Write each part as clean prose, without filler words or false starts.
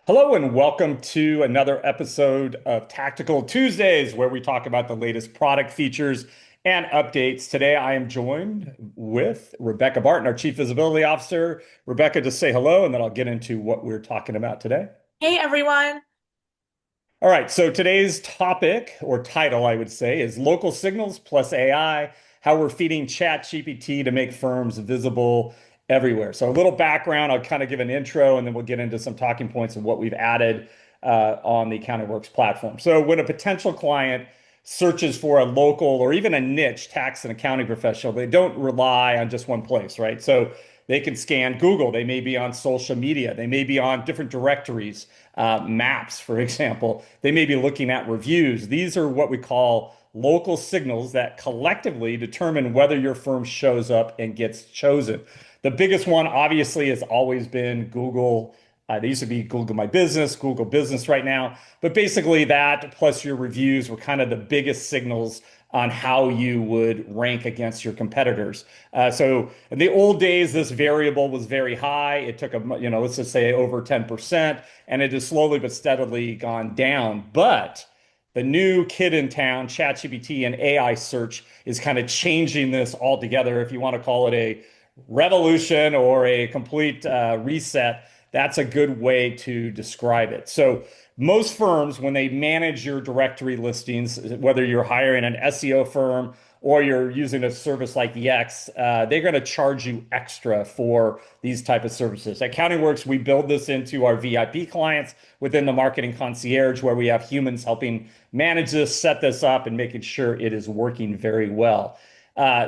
Hello and welcome to another episode of Tactical Tuesdays, where we talk about the latest product features and updates. Today, I am joined with Rebecca Barton, our Chief Visibility Officer. Rebecca, just say hello, and then I'll get into what we're talking about today. Hey everyone. All right, so today's topic or title, I would say, is local signals plus AI, how we're feeding ChatGPT to make firms visible everywhere. So a little background, I'll kind of give an intro and then we'll get into some talking points of what we've added on the CountingWorks platform. So when a potential client searches for a local or even a niche tax and accounting professional, they don't rely on just one place, right? So they can scan Google, they may be on social media, they may be on different directories, maps, for example. They may be looking at reviews. These are what we call local signals that collectively determine whether your firm shows up and gets chosen. The biggest one, obviously, has always been Google. They used to be Google My Business, Google Business right now. But basically, that plus your reviews were kind of the biggest signals on how you would rank against your competitors. So in the old days, this variable was very high. It took let's just say over 10%, and it has slowly but steadily gone down. But the new kid in town, ChatGPT and AI search, is kind of changing this altogether. If you want to call it a revolution or a complete reset, that's a good way to describe it. So most firms, when they manage your directory listings, whether you're hiring an SEO firm or you're using a service like Yext, they're going to charge you extra for these type of services. At CountingWorks, we build this into our VIP clients within the marketing concierge, where we have humans helping manage this, set this up, and making sure it is working very well.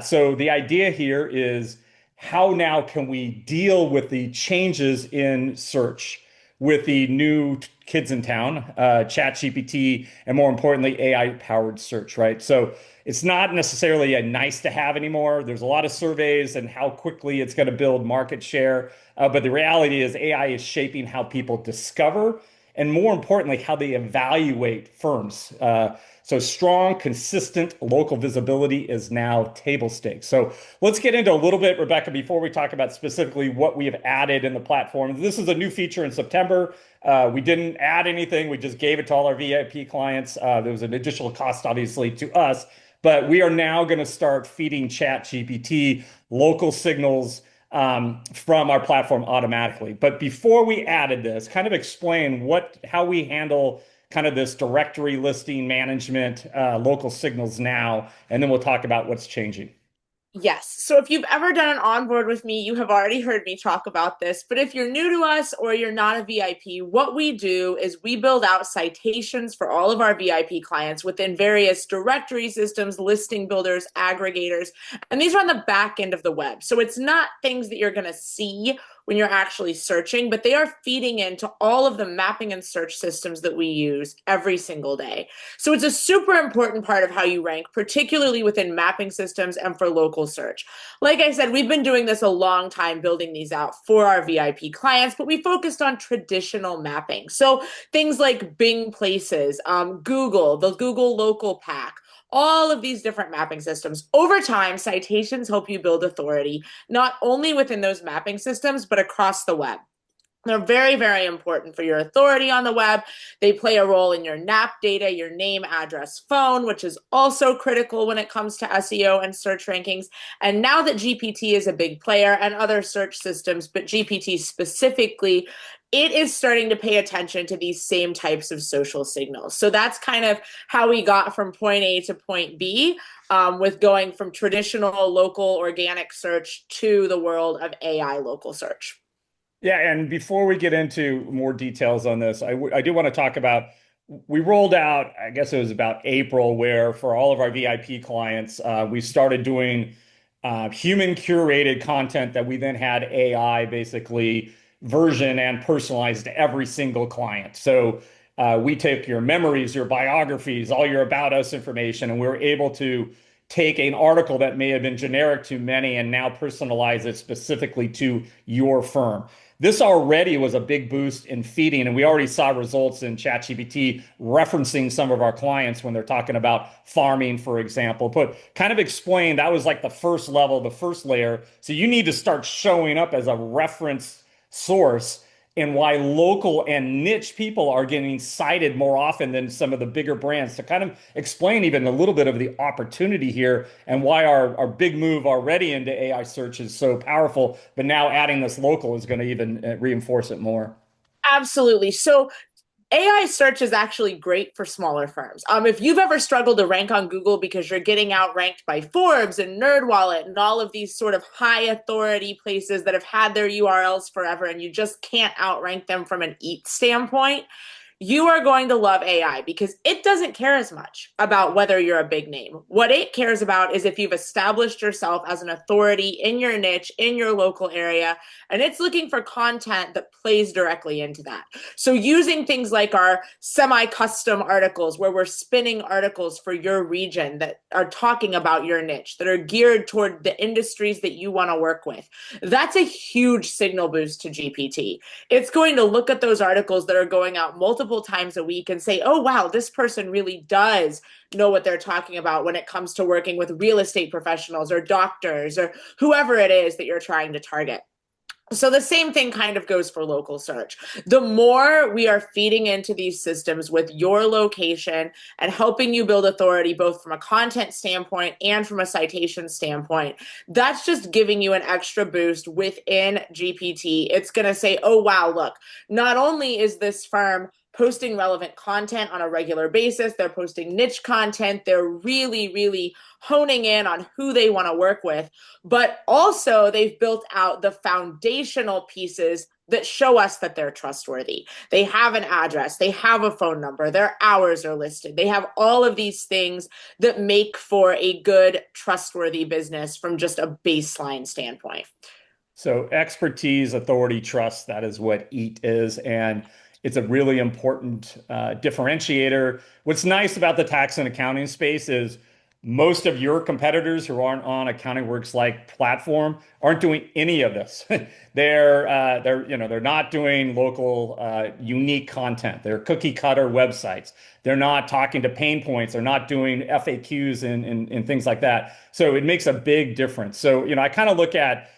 So the idea here is how now can we deal with the changes in search with the new kids in town, ChatGPT, and more importantly, AI-powered search, right? So it's not necessarily a nice to have anymore. There's a lot of surveys and how quickly it's going to build market share. But the reality is AI is shaping how people discover and more importantly, how they evaluate firms. So strong, consistent local visibility is now table stakes. So let's get into a little bit, Rebecca, before we talk about specifically what we have added in the platform. This is a new feature in September. We didn't add anything. We just gave it to all our VIP clients. There was an additional cost, obviously, to us. But we are now going to start feeding ChatGPT local signals from our platform automatically. But before we added this, kind of explain how we handle kind of this directory listing management, local signals now, and then we'll talk about what's changing. Yes. So if you've ever done an onboard with me, you have already heard me talk about this. But if you're new to us or you're not a VIP, what we do is we build out citations for all of our VIP clients within various directory systems, listing builders, aggregators, and these are on the back end of the web. So it's not things that you're going to see when you're actually searching, but they are feeding into all of the mapping and search systems that we use every single day. So it's a super important part of how you rank, particularly within mapping systems and for local search. Like I said, we've been doing this a long time, building these out for our VIP clients, but we focused on traditional mapping. So things like Bing Places, Google, the Google Local Pack, all of these different mapping systems. Over time, citations help you build authority, not only within those mapping systems, but across the web. They're very, very important for your authority on the web. They play a role in your NAP data, your name, address, phone, which is also critical when it comes to SEO and search rankings. And now that GPT is a big player and other search systems, but GPT specifically, it is starting to pay attention to these same types of social signals. So that's kind of how we got from point A to point B, with going from traditional local organic search to the world of AI local search. Yeah, and before we get into more details on this, I do want to talk about we rolled out, I guess it was about April, where for all of our VIP clients, we started doing human curated content that we then had AI basically version and personalized to every single client. So we take your memories, your biographies, all your about us information, and we were able to take an article that may have been generic to many and now personalize it specifically to your firm. This already was a big boost in feeding, and we already saw results in ChatGPT referencing some of our clients when they're talking about farming, for example. But kind of explain that was like the first level, the first layer. So you need to start showing up as a reference source and why local and niche people are getting cited more often than some of the bigger brands, to kind of explain even a little bit of the opportunity here and why our big move already into AI search is so powerful, but now adding this local is going to even reinforce it more. Absolutely. So AI search is actually great for smaller firms. If you've ever struggled to rank on Google because you're getting outranked by Forbes and NerdWallet and all of these sort of high authority places that have had their URLs forever, and you just can't outrank them from an EAT standpoint, you are going to love AI because it doesn't care as much about whether you're a big name. What it cares about is if you've established yourself as an authority in your niche, in your local area, and it's looking for content that plays directly into that. So, using things like our semi custom articles, where we're spinning articles for your region that are talking about your niche, that are geared toward the industries that you want to work with, that's a huge signal boost to GPT. It's going to look at those articles that are going out multiple times a week and say, oh, wow, this person really does know what they're talking about when it comes to working with real estate professionals or doctors or whoever it is that you're trying to target. So the same thing kind of goes for local search. The more we are feeding into these systems with your location and helping you build authority, both from a content standpoint and from a citation standpoint, that's just giving you an extra boost within GPT. It's going to say, oh, wow, look, not only is this firm posting relevant content on a regular basis, they're posting niche content, they're really, really honing in on who they want to work with, but also they've built out the foundational pieces that show us that they're trustworthy. They have an address, they have a phone number, their hours are listed. They have all of these things that make for a good, trustworthy business from just a baseline standpoint. So expertise, authority, trust, that is what EAT is. And it's a really important differentiator. What's nice about the tax and accounting space is most of your competitors who aren't on AccountingWorks like platform aren't doing any of this. They're not doing local unique content. They're cookie cutter websites. They're not talking to pain points. They're not doing FAQs and things like that. So it makes a big difference. So, I kind of look at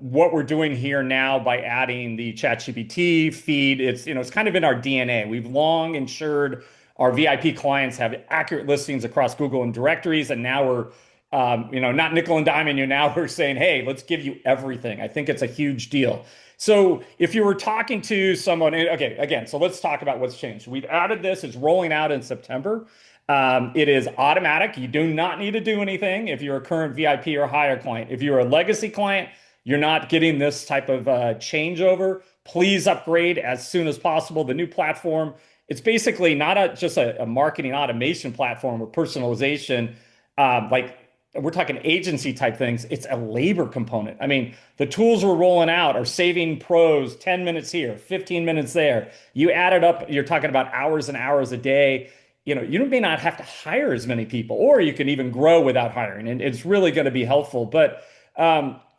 what we're doing here now by adding the ChatGPT feed. It's kind of in our DNA. We've long ensured our VIP clients have accurate listings across Google and directories, and now we're not nickel and diming you. Now we're saying, hey, let's give you everything. I think it's a huge deal. So if you were talking to someone, okay, again, so let's talk about what's changed. We've added this. It's rolling out in September. It is automatic. You do not need to do anything if you're a current VIP or higher client. If you're a legacy client, you're not getting this type of changeover. Please upgrade as soon as possible. The new platform, it's basically not just a marketing automation platform with personalization, like we're talking agency type things. It's a labor component. I mean, the tools we're rolling out are saving pros 10 minutes here, 15 minutes there. You add it up, you're talking about hours and hours a day. You may not have to hire as many people, or you can even grow without hiring, and it's really going to be helpful. But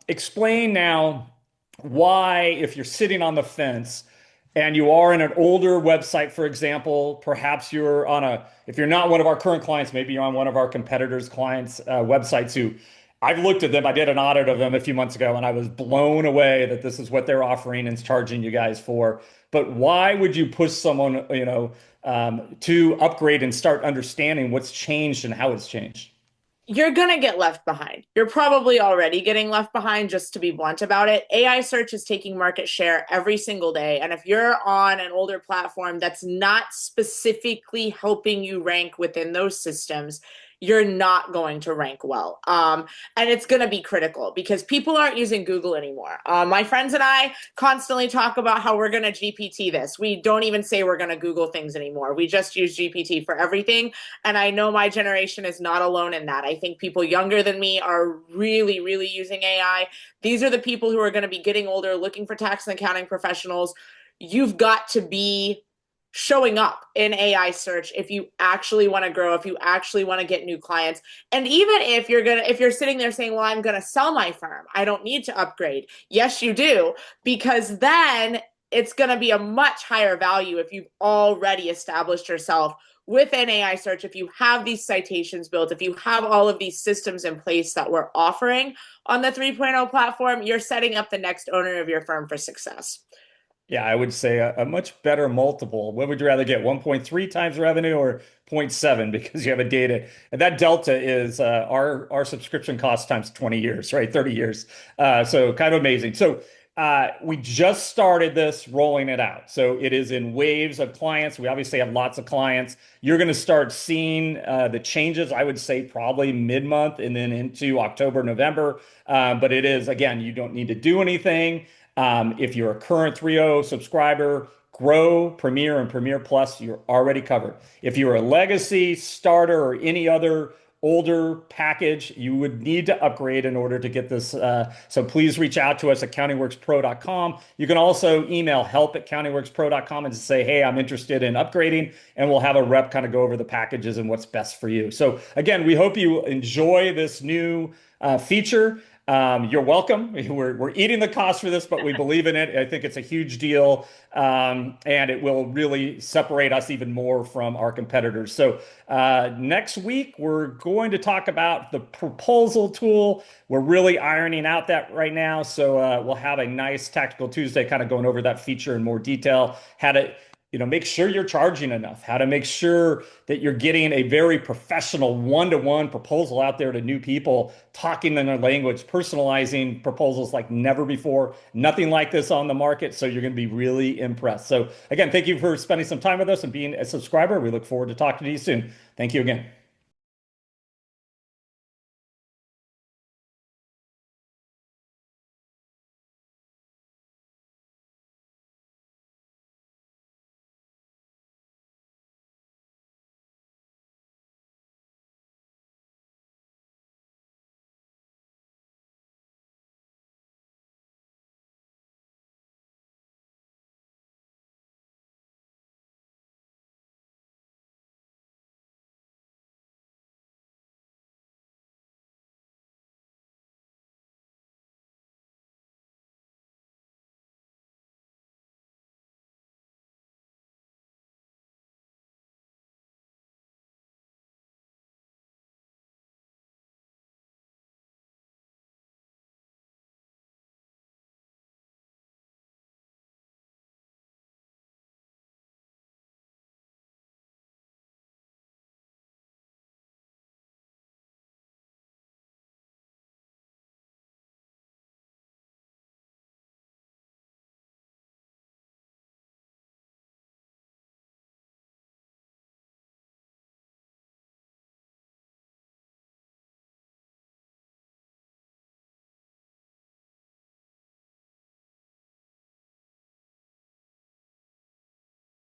explain now why, if you're sitting on the fence and you are in an older website, for example, perhaps if you're not one of our current clients, maybe you're on one of our competitors' clients' websites who I've looked at them. I did an audit of them a few months ago and I was blown away that this is what they're offering and charging you guys for. But why would you push someone, to upgrade and start understanding what's changed and how it's changed? You're going to get left behind. You're probably already getting left behind, just to be blunt about it. AI search is taking market share every single day. And if you're on an older platform that's not specifically helping you rank within those systems, you're not going to rank well. And it's going to be critical because people aren't using Google anymore. My friends and I constantly talk about how we're going to GPT this. We don't even say we're going to Google things anymore. We just use GPT for everything. And I know my generation is not alone in that. I think people younger than me are really, really using AI. These are the people who are going to be getting older, looking for tax and accounting professionals. You've got to be showing up in AI search if you actually want to grow, if you actually want to get new clients. And even if you're sitting there saying, well, I'm going to sell my firm, I don't need to upgrade. Yes, you do, because then it's going to be a much higher value if you've already established yourself with an AI search, if you have these citations built, if you have all of these systems in place that we're offering on the 3.0 platform, you're setting up the next owner of your firm for success. Yeah, I would say a much better multiple. What would you rather get? 1.3 times revenue or zero point 0.7 because you have a data. And that delta is our subscription cost times 20 years, right? 30 years. So kind of amazing. So we just started this, rolling it out. So it is in waves of clients. We obviously have lots of clients. You're going to start seeing the changes, I would say probably mid-month and then into October, November. But it is, again, you don't need to do anything. If you're a current 3.0 subscriber, Grow, Premier, and Premier Plus, you're already covered. If you're a legacy, starter, or any other older package, you would need to upgrade in order to get this. So please reach out to us at countingworkspro.com. You can also email help@countingworkspro.com and just say, hey, I'm interested in upgrading, and we'll have a rep kind of go over the packages and what's best for you. So again, we hope you enjoy this new feature. You're welcome. We're eating the cost for this, but we believe in it. I think it's a huge deal, and it will really separate us even more from our competitors. So next week, we're going to talk about the proposal tool. We're really ironing out that right now. So we'll have a nice Tactical Tuesday kind of going over that feature in more detail, how to make sure you're charging enough, how to make sure that you're getting a very professional one-to-one proposal out there to new people, talking in their language, personalizing proposals like never before. Nothing like this on the market. So you're going to be really impressed. So again, thank you for spending some time with us and being a subscriber. We look forward to talking to you soon. Thank you again.